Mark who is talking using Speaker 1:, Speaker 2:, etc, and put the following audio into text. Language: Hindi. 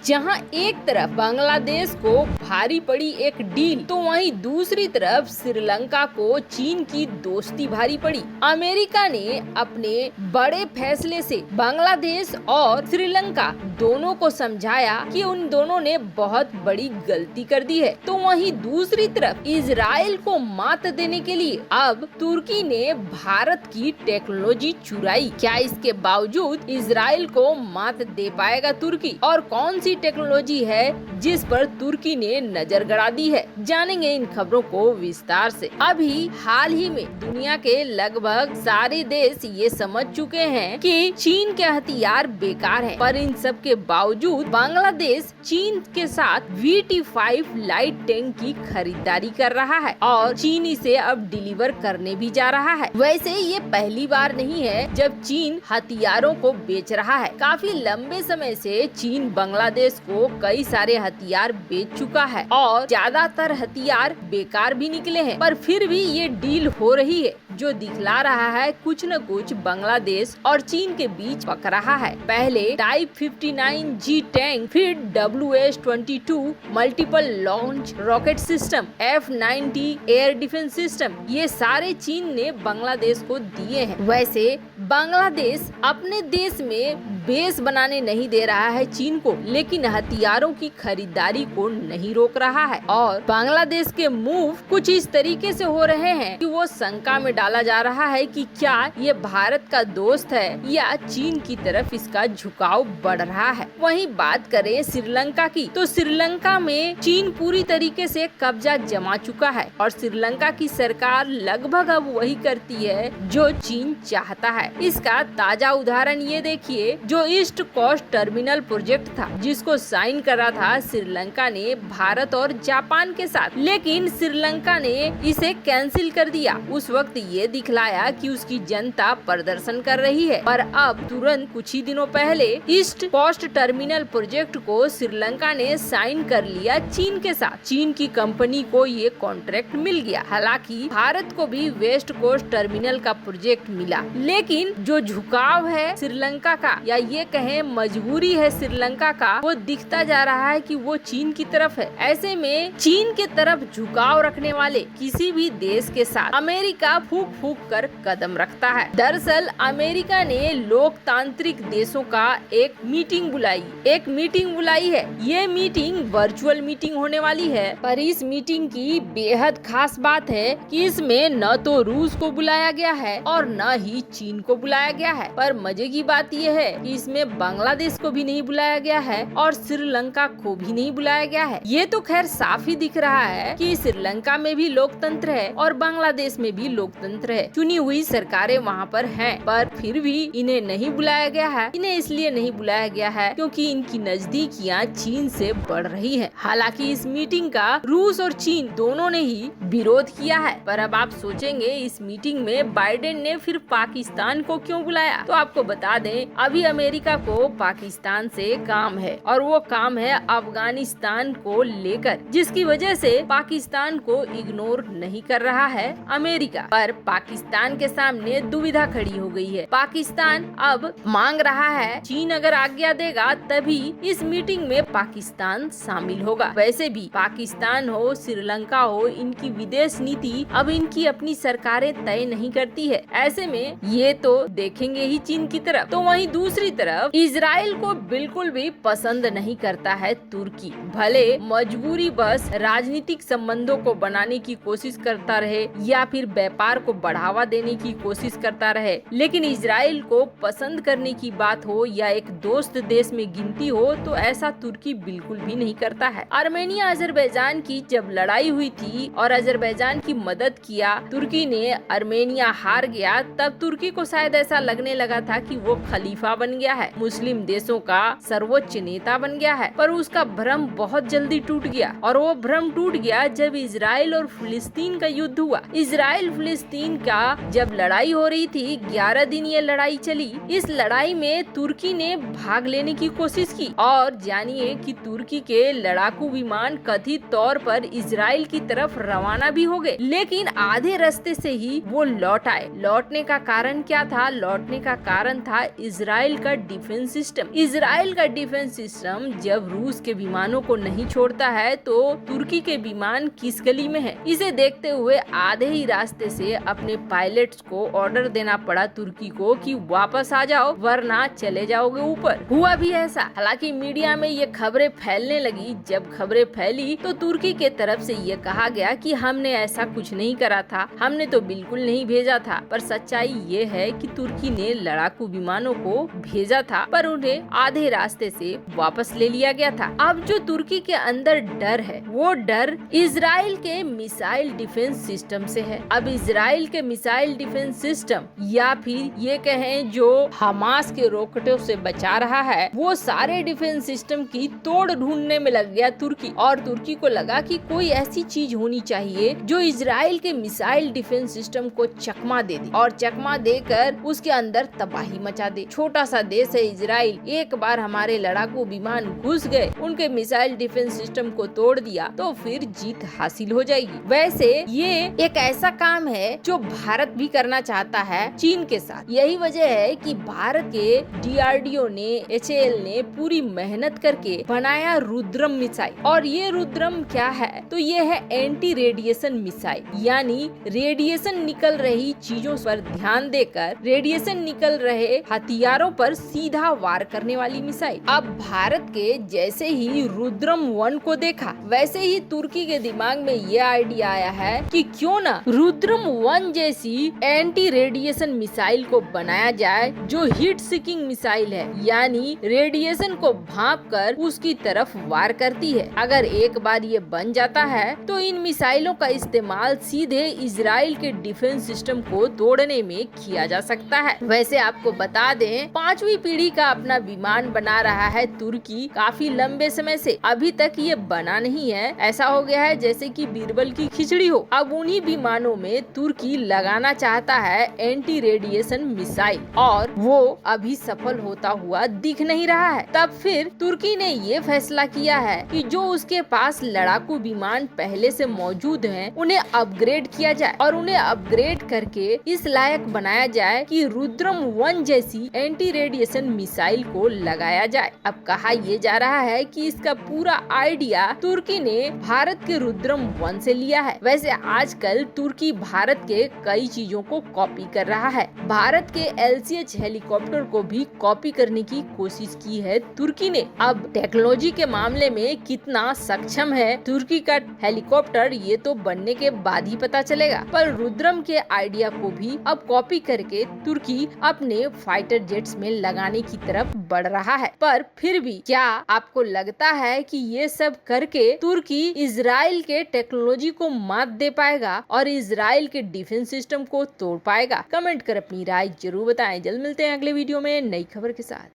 Speaker 1: जहां एक तरफ बांग्लादेश को भारी पड़ी एक डील, तो वहीं दूसरी तरफ श्रीलंका को चीन की दोस्ती भारी पड़ी। अमेरिका ने अपने बड़े फैसले से बांग्लादेश और श्रीलंका दोनों को समझाया कि उन दोनों ने बहुत बड़ी गलती कर दी है। तो वहीं दूसरी तरफ इजराइल को मात देने के लिए अब तुर्की ने भारत की टेक्नोलॉजी चुराई। क्या इसके बावजूद इजराइल को मात दे पाएगा तुर्की? और कौन सी टेक्नोलॉजी है जिस पर तुर्की ने नजर गड़ा दी है? जानेंगे इन खबरों को विस्तार से। अभी हाल ही में दुनिया के लगभग सारे देश ये समझ चुके हैं कि चीन के हथियार बेकार हैं, पर इन सब के बावजूद बांग्लादेश चीन के साथ VT-5 लाइट टैंक की खरीदारी कर रहा है और चीन इसे अब डिलीवर करने भी जा रहा है। वैसे ये पहली बार नहीं है जब चीन हथियारों को बेच रहा है। काफी लंबे समय से चीन बांग्लादेश को कई सारे हथियार बेच चुका है और ज्यादातर हथियार बेकार भी निकले हैं, पर फिर भी ये डील हो रही है जो दिखला रहा है कुछ न कुछ बांग्लादेश और चीन के बीच पक रहा है। पहले टाइप 59G टैंक, फिर WS-22 multiple launch rocket system, F-90 air defence system, ये सारे चीन ने बांग्लादेश को दिए हैं। वैसे बांग्लादेश अपने देश में बेस बनाने नहीं दे रहा है चीन को, लेकिन हथियारों की खरीदारी को नहीं रोक रहा है और बांग्लादेश के मूव कुछ इस तरीके से हो रहे हैं कि वो शंका में डाला जा रहा है कि क्या ये भारत का दोस्त है या चीन की तरफ इसका झुकाव बढ़ रहा है। वहीं बात करें श्रीलंका की, तो श्रीलंका में चीन पूरी तरीके से कब्जा जमा चुका है और श्रीलंका की सरकार लगभग अब वही करती है जो चीन चाहता है। इसका ताजा उदाहरण ये देखिए, जो ईस्ट कोस्ट टर्मिनल प्रोजेक्ट था जिसको साइन करा था श्रीलंका ने भारत और जापान के साथ, लेकिन श्रीलंका ने इसे कैंसिल कर दिया। उस वक्त ये दिखलाया कि उसकी जनता प्रदर्शन कर रही है, पर अब तुरंत कुछ ही दिनों पहले ईस्ट कोस्ट टर्मिनल प्रोजेक्ट को श्रीलंका ने साइन कर लिया चीन के साथ। चीन की कंपनी को ये कॉन्ट्रैक्ट मिल गया। हालांकि भारत को भी वेस्ट कोस्ट टर्मिनल का प्रोजेक्ट मिला, लेकिन जो झुकाव है श्रीलंका का या ये कहें मजबूरी है श्रीलंका का, वो दिखता जा रहा है कि वो चीन की तरफ है। ऐसे में चीन के तरफ झुकाव रखने वाले किसी भी देश के साथ अमेरिका फूक फूक कर कदम रखता है। दरअसल अमेरिका ने लोकतांत्रिक देशों का एक मीटिंग बुलाई है। ये मीटिंग वर्चुअल मीटिंग होने वाली है, पर इस मीटिंग की बेहद खास बात है कि इसमें न तो रूस को बुलाया गया है और न ही चीन को बुलाया गया है, पर मजे की बात यह है कि इसमें बांग्लादेश को भी नहीं बुलाया गया है और श्रीलंका को भी नहीं बुलाया गया है। ये तो खैर साफ ही दिख रहा है कि श्रीलंका में भी लोकतंत्र है और बांग्लादेश में भी लोकतंत्र है। चुनी हुई सरकारें वहाँ पर हैं, पर फिर भी इन्हें नहीं बुलाया गया है। इन्हें इसलिए नहीं बुलाया गया है क्योंकि इनकी नजदीकियाँ चीन से बढ़ रही है। हालांकि इस मीटिंग का रूस और चीन दोनों ने ही विरोध किया है, पर अब आप सोचेंगे इस मीटिंग में बाइडेन ने फिर पाकिस्तान को क्यों बुलाया? तो आपको बता दें, अभी अमेरिका को पाकिस्तान से काम है और वो काम है अफगानिस्तान को लेकर, जिसकी वजह से पाकिस्तान को इग्नोर नहीं कर रहा है अमेरिका। पर पाकिस्तान के सामने दुविधा खड़ी हो गई है। पाकिस्तान अब मांग रहा है चीन अगर आज्ञा देगा तभी इस मीटिंग में पाकिस्तान शामिल होगा। वैसे भी पाकिस्तान हो श्रीलंका हो, इनकी विदेश नीति अब इनकी अपनी सरकारें तय नहीं करती है। ऐसे में ये तो देखेंगे ही चीन की तरफ। तो वहीं दूसरी तरफ इजराइल को बिल्कुल भी पसंद नहीं करता है तुर्की। भले मजबूरी बस राजनीतिक संबंधों को बनाने की कोशिश करता रहे या फिर व्यापार को बढ़ावा देने की कोशिश करता रहे, लेकिन इजराइल को पसंद करने की बात हो या एक दोस्त देश में गिनती हो तो ऐसा तुर्की बिल्कुल भी नहीं करता है। आर्मेनिया अजरबैजान की जब लड़ाई हुई थी और अजरबैजान की मदद किया तुर्की ने, आर्मेनिया हार गया, तब तुर्की को शायद ऐसा लगने लगा था कि वो खलीफा बन गया है, मुस्लिम देशों का सर्वोच्च नेता बन गया है। पर उसका भ्रम बहुत जल्दी टूट गया और वो भ्रम टूट गया जब इजराइल और फिलिस्तीन का युद्ध हुआ। इजराइल फिलिस्तीन का जब लड़ाई हो रही थी, 11 दिन ये लड़ाई चली। इस लड़ाई में तुर्की ने भाग लेने की कोशिश की और जानिए कि तुर्की के लड़ाकू विमान कथित तौर पर इजराइल की तरफ रवाना भी हो गए, लेकिन आधे रास्ते से ही वो लौट आए। लौटने का कारण क्या था? लौटने का कारण था इजराइल का डिफेंस सिस्टम। इजराइल का डिफेंस सिस्टम जब रूस के विमानों को नहीं छोड़ता है तो तुर्की के विमान किस गली में है। इसे देखते हुए आधे ही रास्ते से अपने पायलट्स को ऑर्डर देना पड़ा तुर्की को कि वापस आ जाओ वरना चले जाओगे ऊपर। हुआ भी ऐसा। हालांकि मीडिया में ये खबरें फैलने लगी। जब खबरें फैली तो तुर्की के तरफ से ये कहा गया कि हमने ऐसा कुछ नहीं करा था, हमने तो बिल्कुल नहीं भेजा था। पर सच्चाई ये है कि तुर्की ने लड़ाकू विमानों को भेजा था पर उन्हें आधे रास्ते से वापस ले लिया गया था। अब जो तुर्की के अंदर डर है वो डर इजराइल के मिसाइल डिफेंस सिस्टम से है। अब इजराइल के मिसाइल डिफेंस सिस्टम या फिर ये कहें जो हमास के रॉकेटों से बचा रहा है वो सारे डिफेंस सिस्टम की तोड़ ढूंढने में लग गया तुर्की। और तुर्की को लगा कि कोई ऐसी चीज होनी चाहिए जो इजराइल के मिसाइल डिफेंस सिस्टम को चकमा दे दे और चकमा देकर उसके अंदर तबाही मचा दे। छोटा सा देश है इजराइल, एक बार हमारे लड़ाकू विमान घुस गए, उनके मिसाइल डिफेंस सिस्टम को तोड़ दिया तो फिर जीत हासिल हो जाएगी। वैसे ये एक ऐसा काम है जो भारत भी करना चाहता है चीन के साथ। यही वजह है कि भारत के DRDO ने HAL ने पूरी मेहनत करके बनाया रुद्रम मिसाइल। और ये रुद्रम क्या है तो ये है एंटी रेडिएशन मिसाइल, यानी रेडिएशन निकल रही चीजों पर ध्यान देकर रेडिएशन निकल रहे हथियारों पर सीधा वार करने वाली मिसाइल। अब भारत के जैसे ही रुद्रम 1 को देखा वैसे ही तुर्की के दिमाग में ये आइडिया आया है कि क्यों ना रुद्रम 1 जैसी एंटी रेडिएशन मिसाइल को बनाया जाए जो हीट सीकिंग मिसाइल है, यानी रेडिएशन को भांप कर उसकी तरफ वार करती है। अगर एक बार ये बन जाता है तो इन मिसाइलों का इस्तेमाल सीधे इजराइल के डिफेंस सिस्टम को तोड़ने में किया जा सकता है। वैसे आपको बता दें 5वीं पीढ़ी का अपना विमान बना रहा है तुर्की काफी लंबे समय से। अभी तक ये बना नहीं है, ऐसा हो गया है जैसे कि बीरबल की खिचड़ी हो। अब उन्हीं विमानों में तुर्की लगाना चाहता है एंटी रेडिएशन मिसाइल और वो अभी सफल होता हुआ दिख नहीं रहा है। तब फिर तुर्की ने ये फैसला किया है कि जो उसके पास लड़ाकू विमान पहले से मौजूद हैं, उन्हें अपग्रेड किया जाए और उन्हें अपग्रेड करके इस लायक बनाया जाए कि रुद्रम 1 जैसी एंटी रेडिएशन मिसाइल को लगाया जाए। अब कहा यह जा रहा है कि इसका पूरा आइडिया तुर्की ने भारत के रुद्रम 1 से लिया है। वैसे आजकल तुर्की भारत के कई चीजों को कॉपी कर रहा है। भारत के LCH हेलीकॉप्टर को भी कॉपी करने की कोशिश की है तुर्की ने। अब टेक्नोलॉजी के मामले में कितना सक्षम है तुर्की का हेलीकॉप्टर ये तो बनने के बाद ही पता चलेगा। पर रुद्रम के आइडिया को भी अब कॉपी करके तुर्की अपने फाइटर जेट्स में लगाने की तरफ बढ़ रहा है। पर फिर भी क्या आपको लगता है कि ये सब करके तुर्की इजराइल के टेक्नोलॉजी को मात दे पाएगा और इजराइल के डिफेंस सिस्टम को तोड़ पाएगा? कमेंट कर अपनी राय जरूर बताएं। जल्द मिलते हैं अगले वीडियो में नई खबर के साथ।